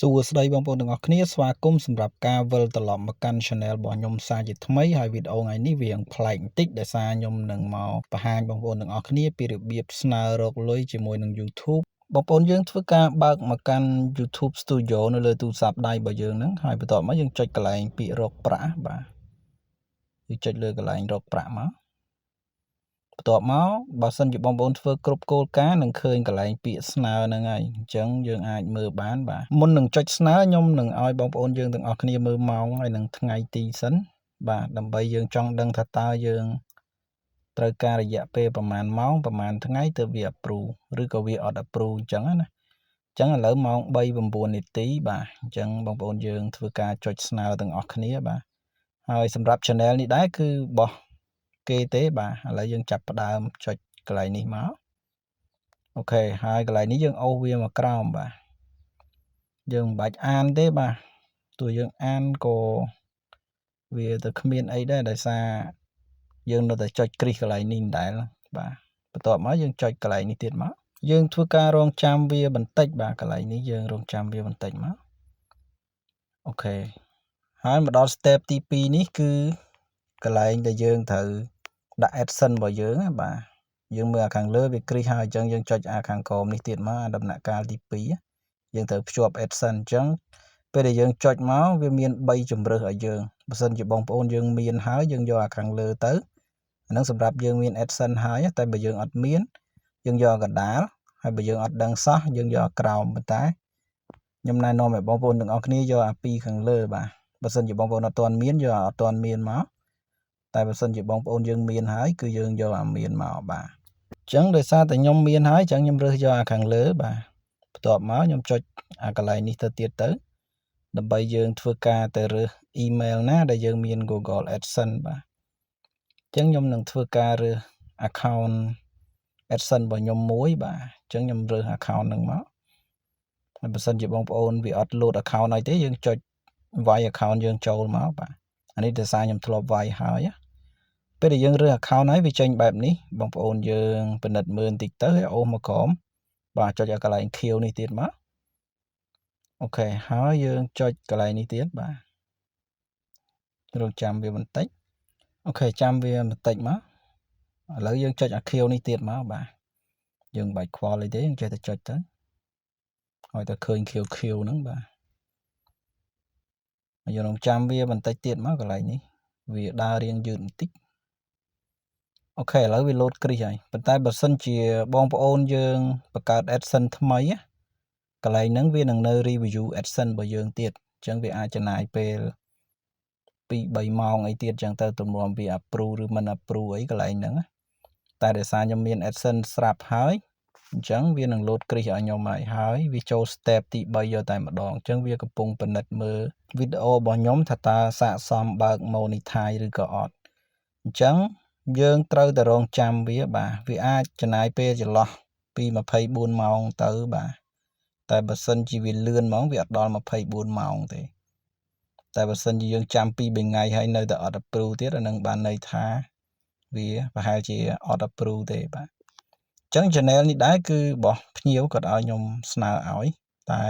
សួស្តីបងប្អូនទាំងអស់គ្នាស្វាគមន៍សម្រាប់ការវិលត្រឡប់មកកាន់ Channel របស់ខ្ញុំសារជាថ្មីហើយវីដេអូថ្ងៃនេះវាប្លែកបន្តិចដោយសារខ្ញុំនឹងមកបង្ហាញបងប្អូនទាំងអស់គ្នាពីរបៀបស្នើរកលុយជាមួយនឹង YouTube បងប្អូនយើងធ្វើការបើកមកកាន់ YouTube Studio នៅលើទូរស័ព្ទដៃរបស់យើងហ្នឹងហើយបន្ទាប់មកយើងចុចកន្លែងពាក្យរកប្រាក់បាទគឺចុចលើកន្លែងរកប្រាក់មកបន្ទាប់មកបើសិនជាបងប្អូនធ្វើគ្រប់គោលការណ៍នឹងឃើញកន្លែងពាក្យស្នើហ្នឹងហើយអញ្ចឹងយើងអាចមើលបានបាទមុននឹងចុចស្នើខ្ញុំនឹងឲ្យបងប្អូនយើងទាំងអស់គ្នាមើលម៉ោងហើយនឹងថ្ងៃទីសិនបាទដើម្បីយើងចង់ដឹងថាតើយើងត្រូវការរយៈពេលប្រហែលម៉ោងប្រហែលថ្ងៃទើបវា approve ឬក៏វាអត់ approve អញ្ចឹងណាអញ្ចឹងឥឡូវម៉ោង3:09នាទីបាទអញ្ចឹងបងប្អូនយើងធ្វើការចុចស្នើទាំងអស់គ្នាបាទហើយសម្រាប់ channel នេះដែរគឺបោះគេទេបាទឥឡូវយើងចាប់ផ្ដើមចុចកន្លែងនេះមកអូខេហើយកន្លែងនេះយើងអូសវាមកក្រោមបាទយើងមិនបាច់អានទេបាទទោះយើងអានក៏វាទៅគ្មានអីដែរដោយសារយើងនៅតែចុចគ្រីសកន្លែងនេះមិនដែលបាទបន្ទាប់មកយើងចុចកន្លែងនេះទៀតមកយើងធ្វើការរងចាំវាបន្តិចបាទកន្លែងនេះយើងរងចាំវាបន្តិចមកអូខេហើយមកដល់ step ទី2នេះគឺកន្លែងដែលយើងត្រូវដាក់ AdSense របស់យើងណាបាទយើងមើលខាងលើវាគ្រីសហើយអញ្ចឹងយើងចុចខាងក្រោមនេះទៀតមកដំណាក់កាលទី2យើងត្រូវភ្ជាប់ AdSense អញ្ចឹងពេលដែលយើងចុចមកវាមាន3ជម្រើសឲ្យយើងបើសិនជាបងប្អូនយើងមានហើយយើងយកខាងលើទៅអាហ្នឹងសម្រាប់យើងមាន AdSense ហើយតែបើយើងអត់មានយើងយកកណ្ដាលហើយបើយើងអត់ដឹងសោះយើងយកក្រោមប៉ុន្តែខ្ញុំណែនាំឲ្យបងប្អូនទាំងអស់គ្នាយកអា2ខាងលើបាទបើសិនជាបងប្អូនអត់ទាន់មានយកអត់ទាន់មានមកតែបើសិនជាបងប្អូនយើងមានហើយគឺយើងយកអាមានមកបាទអញ្ចឹងដោយសារតែខ្ញុំមានហើយអញ្ចឹងខ្ញុំរើសយកអាខាងលើបាទបន្ទាប់មកខ្ញុំចុចអាកន្លែងនេះទៅទៀតទៅដើម្បីយើងធ្វើការទៅរើស email ណាដែលយើងមាន Google AdSense បាទអញ្ចឹងខ្ញុំនឹងធ្វើការរើស account AdSense របស់ខ្ញុំមួយបាទអញ្ចឹងខ្ញុំរើស account ហ្នឹងមកហើយបើសិនជាបងប្អូនវាអត់ load account ឲ្យទេយើងចុចវាយ account យើងចូលមកបាទអានេះដោយសារខ្ញុំធ្លាប់វាយហើយពេលដែលយើងរើស account ហើយវាចេញបែបនេះបងប្អូនយើងពិនិត្យមើលបន្តិចទៅហើយអូសមកក្រោមបាទចុចឲ្យកន្លែងខៀវនេះទៀតមកអូខេហើយយើងចុចកន្លែងនេះទៀតបាទរងចាំវាបន្តិចអូខេចាំវាបន្តិចមកឥឡូវយើងចុចអាខៀវនេះទៀតមកបាទយើងមិនបាច់ខ្វល់អីទេយើងចេះតែចុចទៅឲ្យតែឃើញខៀវហ្នឹងបាទហើយយើងរងចាំវាបន្តិចទៀតមកកន្លែងនេះវាដើររៀងយឺតបន្តិចអូខេឥឡូវវា load គ្រីសហើយប៉ុន្តែបើសិនជាបងប្អូនយើងបង្កើត AdSense ថ្មីកន្លែងហ្នឹងវានឹងនៅ review AdSense របស់យើងទៀតអញ្ចឹងវាអាចចំណាយពេល2-3ម៉ោងអីទៀតអញ្ចឹងទៅទំនំវា approve ឬមិន approve អីកន្លែងហ្នឹងតែដោយសារខ្ញុំមាន AdSense ស្រាប់ហើយអញ្ចឹងវានឹង load គ្រីសឲ្យខ្ញុំហើយវាចូល step ទី3យកតែម្ដងអញ្ចឹងវាកំពុងពិនិត្យមើលវីដេអូរបស់ខ្ញុំថាតើស័ក្តិសមបើក monetize ឬក៏អត់អញ្ចឹងយើងត្រូវតែរងចាំវាបាទវាអាចចំណាយពេលចន្លោះពី24ម៉ោងទៅបាទតែបើសិនជាវាលឿនហ្មងវាអត់ដល់24ម៉ោងទេតែបើសិនជាយើងចាំ2-3ថ្ងៃហើយនៅតែអត់ approve ទៀតអានឹងបានន័យថាវាប្រហែលជាអត់ approve ទេបាទអញ្ចឹង channel នេះដែរគឺរបស់ភ្ញៀវគាត់ឲ្យខ្ញុំស្នើឲ្យតែ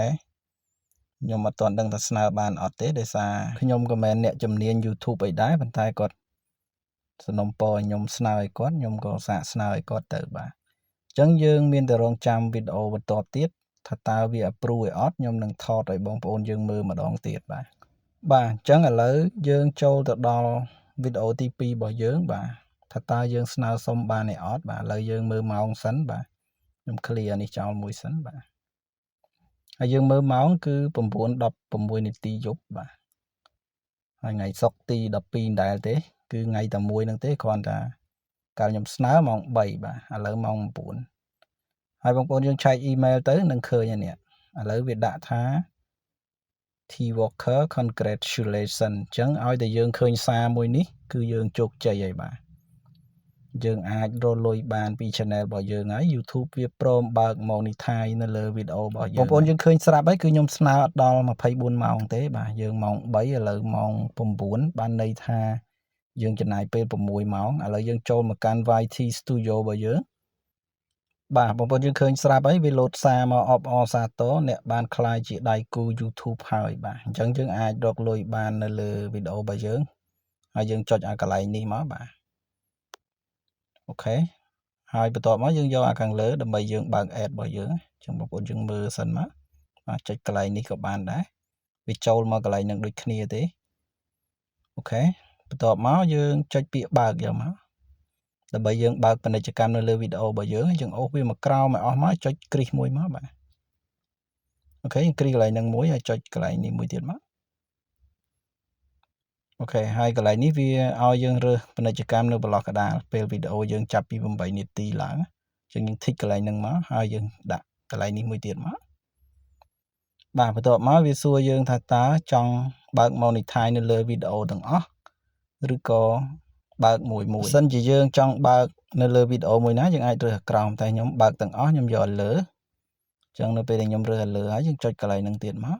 ខ្ញុំអត់ទាន់ដឹងថាស្នើបានអត់ទេដោយសារខ្ញុំក៏មិនអ្នកជំនាញ YouTube អីដែរប៉ុន្តែគាត់សំណុំពរឲ្យខ្ញុំស្នើឲ្យគាត់ខ្ញុំក៏សាកស្នើឲ្យគាត់ទៅបាទអញ្ចឹងយើងមានតែរងចាំវីដេអូបន្តទៀតថាតើវា approve ឲ្យអត់ខ្ញុំនឹងថតឲ្យបងប្អូនយើងមើលម្ដងទៀតបាទអញ្ចឹងឥឡូវយើងចូលទៅដល់វីដេអូទី2របស់យើងបាទថាតើយើងស្នើសុំបានទេអត់បាទឥឡូវយើងមើលម៉ោងសិនបាទខ្ញុំ clear នេះចោលមួយសិនបាទហើយយើងមើលម៉ោងគឺ9:16នាទីយប់បាទហើយថ្ងៃសុក្រទី12ដែរទេគឺថ្ងៃតែមួយហ្នឹងទេគ្រាន់តែកាលខ្ញុំស្នើម៉ោង3បាទឥឡូវម៉ោង9ហើយបងប្អូនយើងឆែក email ទៅនឹងឃើញហើយនេះឥឡូវវាដាក់ថា T Walker congratulation អញ្ចឹងឲ្យតែយើងឃើញសារមួយនេះគឺយើងជោគជ័យហើយបាទយើងអាចរកលុយបានពី channel របស់យើងហើយ YouTube វាព្រមបើក monetize នៅលើវីដេអូរបស់យើងបងប្អូនយើងឃើញស្រាប់ហើយគឺខ្ញុំស្នើអត់ដល់24ម៉ោងទេបាទយើងម៉ោង3ឥឡូវម៉ោង9បានន័យថាយើងចំណាយពេល6ម៉ោងឥឡូវយើងចូលមកកាន់ YT Studio របស់យើង បាទបងប្អូនយើងឃើញស្រាប់ហើយវាលោតសារមកអបអសាទរអ្នកបានខ្លាយជាដៃគូ YouTube ហើយបាទអញ្ចឹងយើងអាចរកលុយបាននៅលើវីដេអូរបស់យើងហើយយើងចុចអាកន្លែងនេះមកបាទអូខេហើយបន្ទាប់មកយើងយកអាខាងលើដើម្បីយើងបើក ad របស់យើងអញ្ចឹងបងប្អូនយើងមើលសិនមកបាទចុចកន្លែងនេះក៏បានដែរវាចូលមកកន្លែងនឹងដូចគ្នាទេអូខេបន្ទាប់មកយើងចុចពាក្យបើកយកមកដើម្បីយើងបើកពាណិជ្ជកម្មនៅលើវីដេអូរបស់យើងអូសវាមកក្រោមឲ្យអស់មកចុចគ្រីសមួយមកបាទអូខេគ្រីសកន្លែងហ្នឹងមួយហើយចុចកន្លែងនេះមួយទៀតមកអូខេហើយកន្លែងនេះវាឲ្យយើងរើសពាណិជ្ជកម្មនៅបន្លោះកណ្ដាលពេលវីដេអូយើងចាប់ពី8នាទីឡើងអញ្ចឹងយើងធីកកន្លែងហ្នឹងមកហើយយើងដាក់កន្លែងនេះមួយទៀតមកបាទបន្ទាប់មកវាសួរយើងថាតើចង់បើក monetize នៅលើវីដេអូទាំងអស់ឬក៏បើកមួយបើសិនជាយើងចង់បើកនៅលើវីដេអូមួយណាយើងអាចរើសក្រោមតែខ្ញុំបើកទាំងអស់ខ្ញុំយកលើអញ្ចឹងនៅពេលដែលខ្ញុំរើសលើហើយយើងចុចកន្លែងហ្នឹងទៀតមក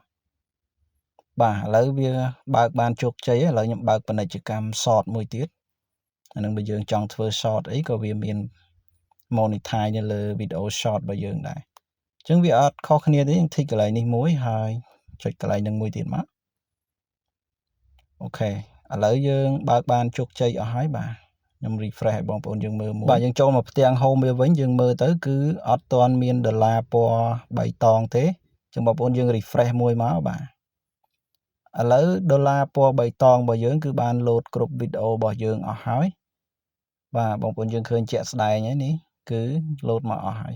បាទឥឡូវវាបើកបានជោគជ័យឥឡូវខ្ញុំបើកពាណិជ្ជកម្ម short មួយទៀតអានឹងបើយើងចង់ធ្វើ short អីក៏វាមាន monetize នៅលើវីដេអូ short របស់យើងដែរអញ្ចឹងវាអត់ខុសគ្នាទេយើងធីកកន្លែងនេះមួយហើយចុចកន្លែងហ្នឹងមួយទៀតមកអូខេឥឡូវយើងបើកបានជោគជ័យអស់ហើយបាទខ្ញុំ refresh ឲ្យបងប្អូនយើងមើលមួយបាទយើងចូលមកផ្ទាំង home វាវិញយើងមើលទៅគឺអត់ទាន់មានដុល្លារពណ៌បៃតងទេអញ្ចឹងបងប្អូនយើង refresh មួយមកបាទឥឡូវដុល្លារពណ៌បៃតងរបស់យើងគឺបានលោតគ្រប់វីដេអូរបស់យើងអស់ហើយបាទបងប្អូនយើងឃើញជាក់ស្ដែងហើយនេះគឺលោតមកអស់ហើយ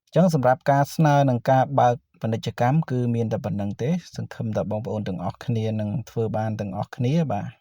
អញ្ចឹងសម្រាប់ការស្នើនឹងការបើកពាណិជ្ជកម្មគឺមានតែប៉ុណ្្នឹងទេសង្ឃឹមថាបងប្អូនទាំងអស់គ្នានឹងធ្វើបានទាំងអស់គ្នាបាទ